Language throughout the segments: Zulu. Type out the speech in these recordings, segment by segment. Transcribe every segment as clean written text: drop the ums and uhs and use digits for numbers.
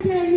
Mama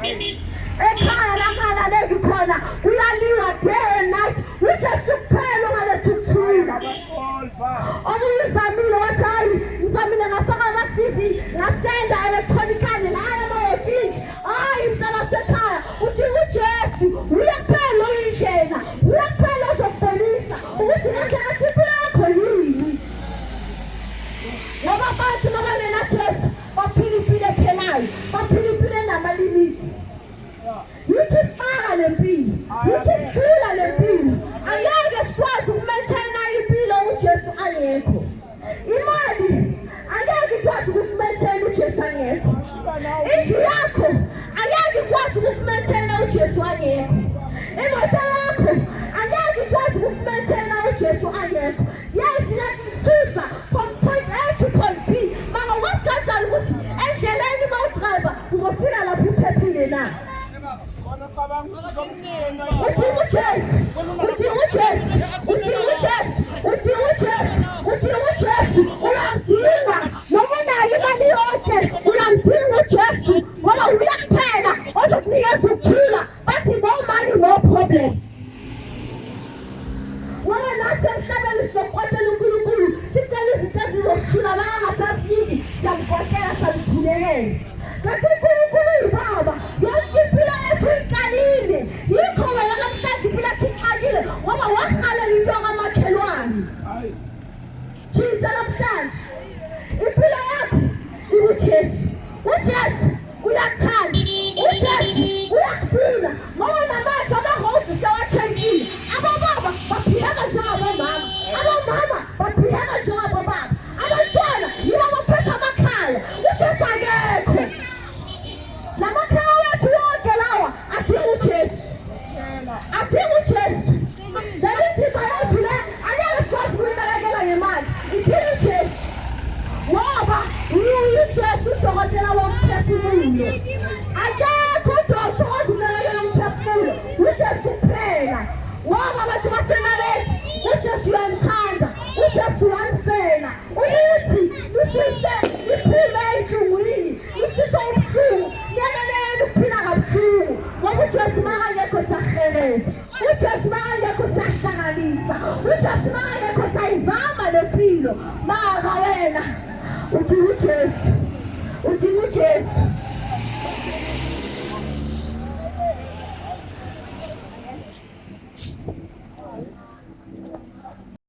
ekhaya langalaleki khona kuyaliwa day and night uJesu kuphela ongalethuthula. Omunye uzamile wathi hayi ngizamile ngafaka ama-CV ngasenda electronically ngaya amawekile. Hayi mntana sekhaya udinga uJesu uyakuphela oyindlela uyakuphela ozokubonisa ukuthi ngendlela impilo yakho yini. Ngoba bathi noma bena Jesu baphila impilo ephelayo baphila impilo enama-limits. Yithi isipaka lempilo yithi isithula lempilo angeke sikwazi ukumaintaina impilo uJesu angekho. Imali angeke ikwazi ukukumaintaina uJesu angekho. Indlu yakho angeke ikwazi ukukumaintaina uJesu angekho. Imoto yakho angeke ikwazi ukukumaintaina uJesu angekho. Yes, iyakususa from point A to point B. Mama wazi kanjani ukuthi endleleni uma udriver uzofika lapho uphephile na? Udinga uJesu uyamdinga noma unayo imali yonke uyamdinga uJesu ngoba uyakuphela ozokunikeza ukuphila. Bathi no money no problems. Ngoba nathi emhlabeni sizokwatela uNkulunkulu sicela izinto ezizokuhlula bangasasiniki siyamkhokhela samthulekele. Kanti uNkulunkulu uyibaba yonke impilo yethu iqalile. Yikho wena namhlanje impilo yakho iqalile ngoba wahalela into kamakhelwane. Tshintsha namhlanje impilo yakho uJesu. uJesu uyakuthanda uJesu uyakufila ngoba namanje amangoti sewatshentshile. Abobaba baphiheka njengabomama abomama baphiheka njengabobaba abantwana yibo abaphethe amakhaya. uJesu akekho. Lamakhaya wethu yonke lawa adinga uJesu adinga uJesu. Leli nzima yethu le angeke sikwazi ukuyinakekela ngemali idinga uJesu ngoba uJesu udokotela womphefumulo. Akekho udokotela ozinakekela umphefumulo uJesu kuphela. Ngoba abantu basenalethi uJesu uyamthanda uJesu uyamfela. Ulithi lusise iphume enhlungwini lusise ubuhlungu nyekelele ukuphila kabuhlungu ngoba uJesu makangekho siyaheleza. uJesu makangekho siyahlanganisa. uJesu makangekho sayizama lempilo. Maka wena udinga uJesu udinga uJesu.